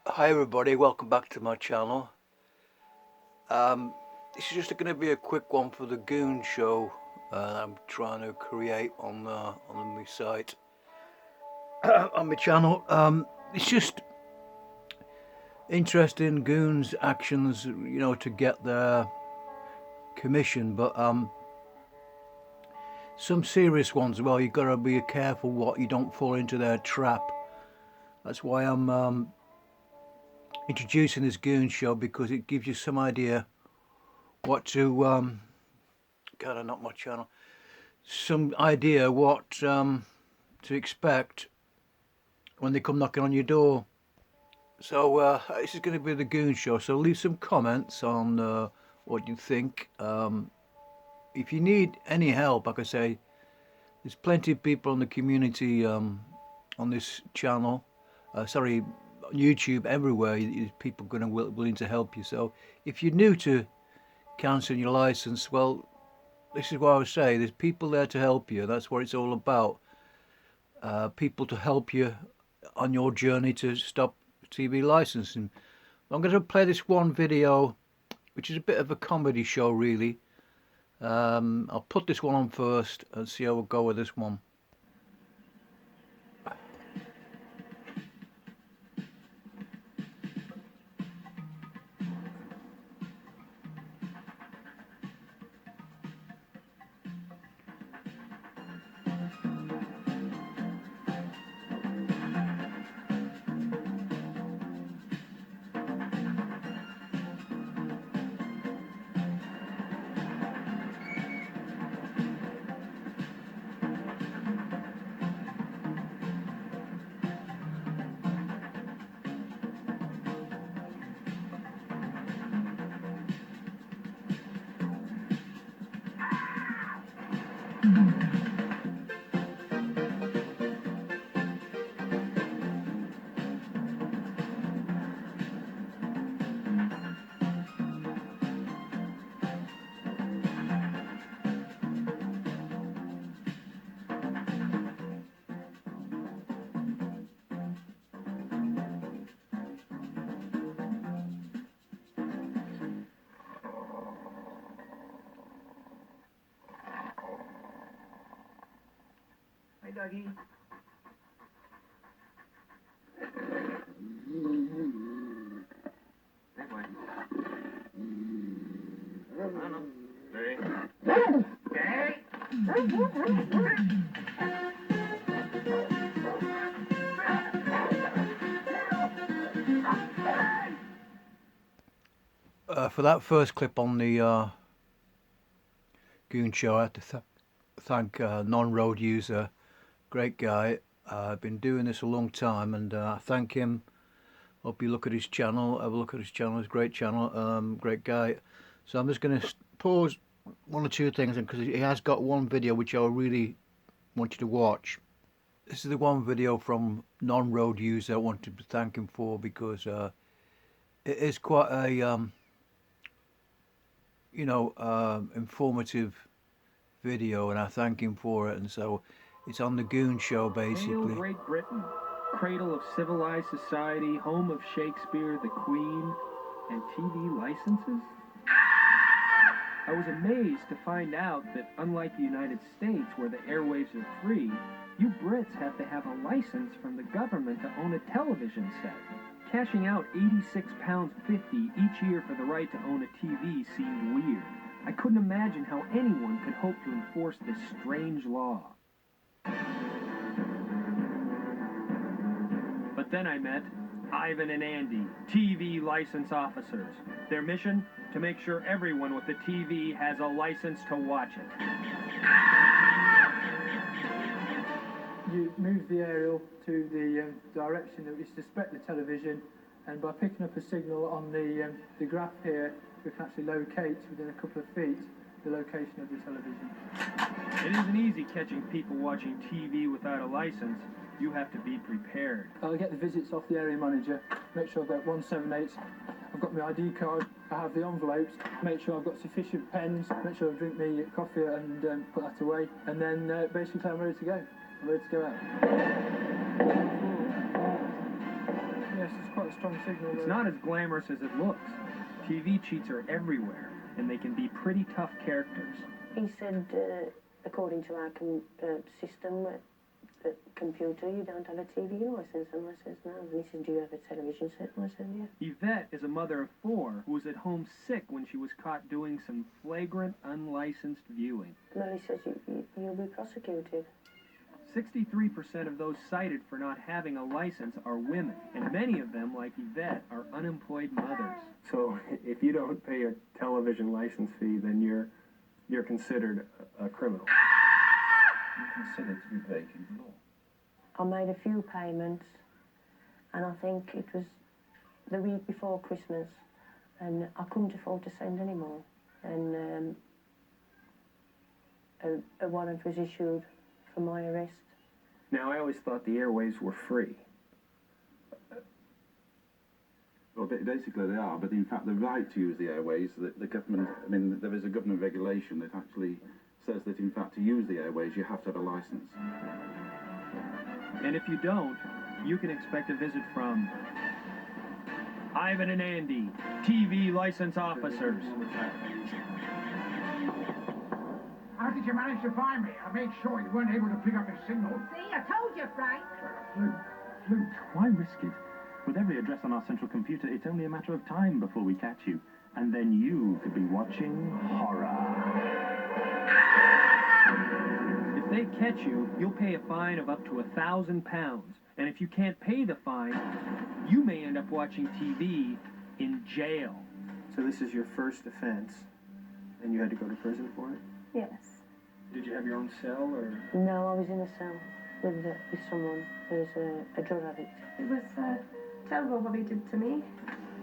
Hi everybody, welcome back to my channel. This is just going to be a quick one for the Goons Show I'm trying to create on my site, on my channel. It's just interesting goons actions, to get their commission, but some serious ones. Well, you've got to be careful what you don't fall into their trap. That's why I'm introducing this Goons Show, because it gives you some idea what to kind of not my channel, some idea what to expect when they come knocking on your door. So this is going to be the Goon Show. So leave some comments on what you think. If you need any help, like I say, there's plenty of people in the community on this channel. Sorry, YouTube, everywhere. There's people going to willing to help you. So if you're new to cancelling your license, well, this is what I would say. There's people there to help you. That's what it's all about. People to help you on your journey to stop TV licensing. I'm going to play this one video, which is a bit of a comedy show, really. I'll put this one on first and see how we'll go with this one. Hi, doggy. That way. I don't know. Hey. For that first clip on the Goon Show, I have to thank non-road user, great guy. I've been doing this a long time, and I thank him. Hope you look at his channel. Have a look at his channel. It's a great channel. Great guy. So I'm just going to pause one or two things, because he has got one video which I really want you to watch. This is the one video from non-road user I wanted to thank him for, because it is quite a informative video, and I thank him for it. And so it's on the Goon Show, basically. Hail Great Britain, cradle of civilized society, home of Shakespeare, the Queen, and TV licenses? I was amazed to find out that, unlike the United States, where the airwaves are free, you Brits have to have a license from the government to own a television set. Cashing out £86.50 each year for the right to own a TV seemed weird. I couldn't imagine how anyone could hope to enforce this strange law. But then I met Ivan and Andy, TV license officers. Their mission? To make sure everyone with a TV has a license to watch it. You move the aerial to the direction that we suspect the television, and by picking up a signal on the graph here, we can actually locate within a couple of feet the location of the television. It isn't easy catching people watching TV without a license. You have to be prepared. I'll get the visits off the area manager, make sure I've got 178, I've got my ID card, I have the envelopes, make sure I've got sufficient pens, make sure I drink my coffee and put that away, and then basically I'm ready to go. I'm ready to go out. Yes, it's quite a strong signal. It's not as glamorous as it looks. TV cheats are everywhere, and they can be pretty tough characters. He said, according to our system, computer, you don't have a TV license. And I says, no. And he said, do you have a television set? And I said, yeah. Yvette is a mother of 4 who was at home sick when she was caught doing some flagrant, unlicensed viewing. Well, he says, you'll be prosecuted. 63% of those cited for not having a license are women, and many of them, like Yvette, are unemployed mothers. So if you don't pay a television license fee, then you're considered a criminal. You're considered to be breaking the law. I made a few payments, and I think it was the week before Christmas, and I couldn't afford to send any more. And a warrant was issued for my arrest. Now, I always thought the airwaves were free. Well, basically they are, but in fact the right to use the airways, the government, I mean, there is a government regulation that actually says that in fact to use the airways you have to have a licence. And if you don't, you can expect a visit from Ivan and Andy, TV license officers. How did you manage to find me? I made sure you weren't able to pick up his signal. See, I told you, Frank. Luke, why risk it? With every address on our central computer, it's only a matter of time before we catch you. And then you could be watching horror. If they catch you, you'll pay a fine of up to £1,000. And if you can't pay the fine, you may end up watching TV in jail. So this is your first offense, and you had to go to prison for it? Yes. Did you have your own cell, or...? No, I was in a cell with someone who's a drug addict. It was terrible what he did to me.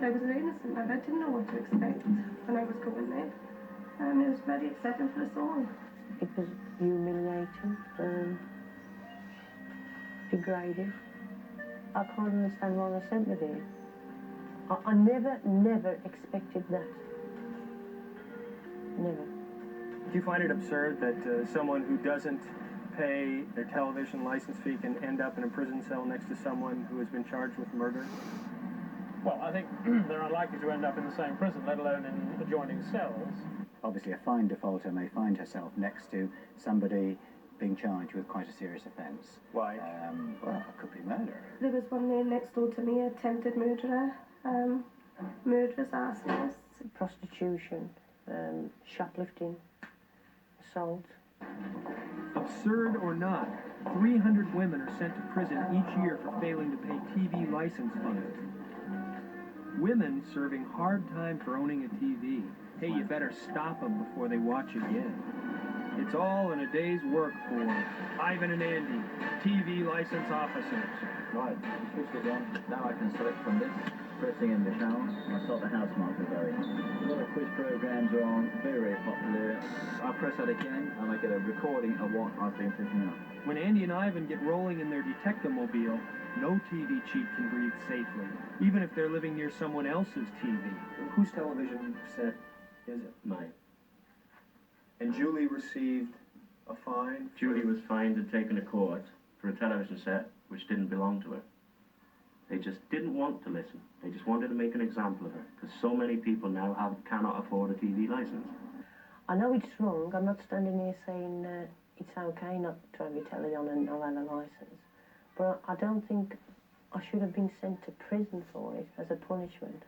I was an innocent man. I didn't know what to expect when I was going there. And it was very upsetting for us all. It was humiliating, degrading. I can't understand why they sent me there. I never expected that. Never. Do you find it absurd that someone who doesn't pay their television license fee can end up in a prison cell next to someone who has been charged with murder? Well, I think they're unlikely to end up in the same prison, let alone in adjoining cells. Obviously, a fine defaulter may find herself next to somebody being charged with quite a serious offence. Why? Well, it could be murder. There was one there next door to me, attempted murderer, murderers, arsonists. Prostitution, shoplifting, assault. Absurd or not, 300 women are sent to prison each year for failing to pay TV license fees. Women serving hard time for owning a TV. Hey, you better stop them before they watch again. It's all in a day's work for Ivan and Andy, TV license officers. Right, switch it on. Now I can select from this, pressing in the channel, I start the house marker going. A lot of quiz programs are on, very, very popular. I press that again and I get a recording of what I've been picking up. When Andy and Ivan get rolling in their detectomobile, no TV cheat can breathe safely, even if they're living near someone else's TV. Whose television set is it? Mine. And Julie received a fine? Julie was fined and taken to court for a television set which didn't belong to her. They just didn't want to listen. They just wanted to make an example of her, because so many people now cannot afford a TV license. I know it's wrong. I'm not standing here saying it's okay not to have your telly on and not have a licence. But I don't think I should have been sent to prison for it as a punishment.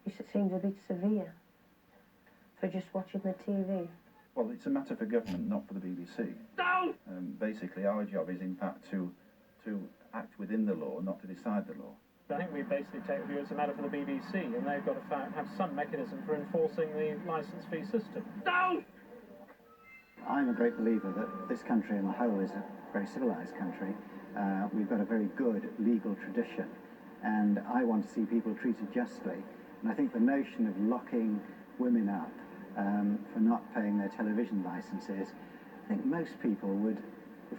It seems a bit severe for just watching the TV. Well, it's a matter for government, not for the BBC. No! Basically, our job is in fact to act within the law, not to decide the law. I think we basically take the view it's a matter for the BBC, and they've got to have some mechanism for enforcing the licence fee system. No! I'm a great believer that this country on the whole is a very civilised country. We've got a very good legal tradition, and I want to see people treated justly. And I think the notion of locking women up for not paying their television licences, I think most people would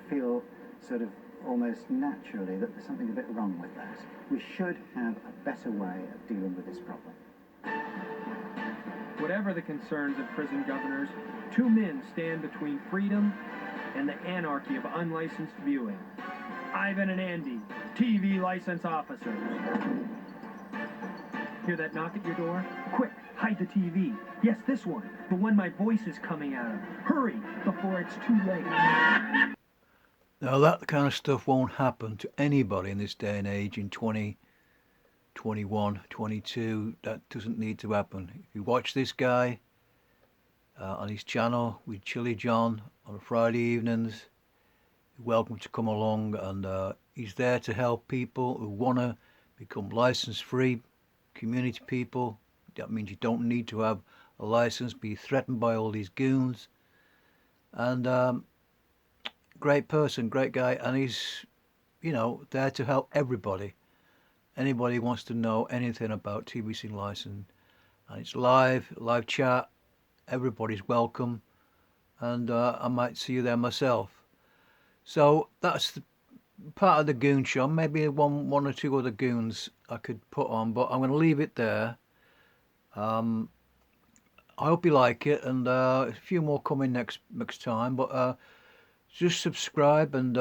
feel sort of almost naturally that there's something a bit wrong with that. We should have a better way of dealing with this problem. Whatever the concerns of prison governors, 2 men stand between freedom and the anarchy of unlicensed viewing. Ivan and Andy, TV license officers. Hear that knock at your door? Quick, hide the TV. Yes, this one. The one my voice is coming out of. Hurry, before it's too late. Now that kind of stuff won't happen to anybody in this day and age in 2021, 22. That doesn't need to happen. If you watch this guy on his channel with Chili John on Friday evenings, you're welcome to come along, and he's there to help people who want to become license free community people. That means you don't need to have a license, be threatened by all these goons. And great person, great guy, and he's, you know, there to help everybody. Anybody wants to know anything about TBC license, and it's live chat. Everybody's welcome, and I might see you there myself. So that's the part of the Goon Show. Maybe one or two other goons I could put on, but I'm going to leave it there. I hope you like it, and a few more coming next time. But just subscribe and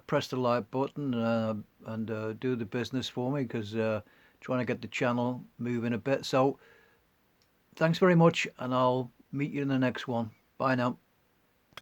press the like button and do the business for me, because trying to get the channel moving a bit. So thanks very much, and I'll meet you in the next one. Bye now.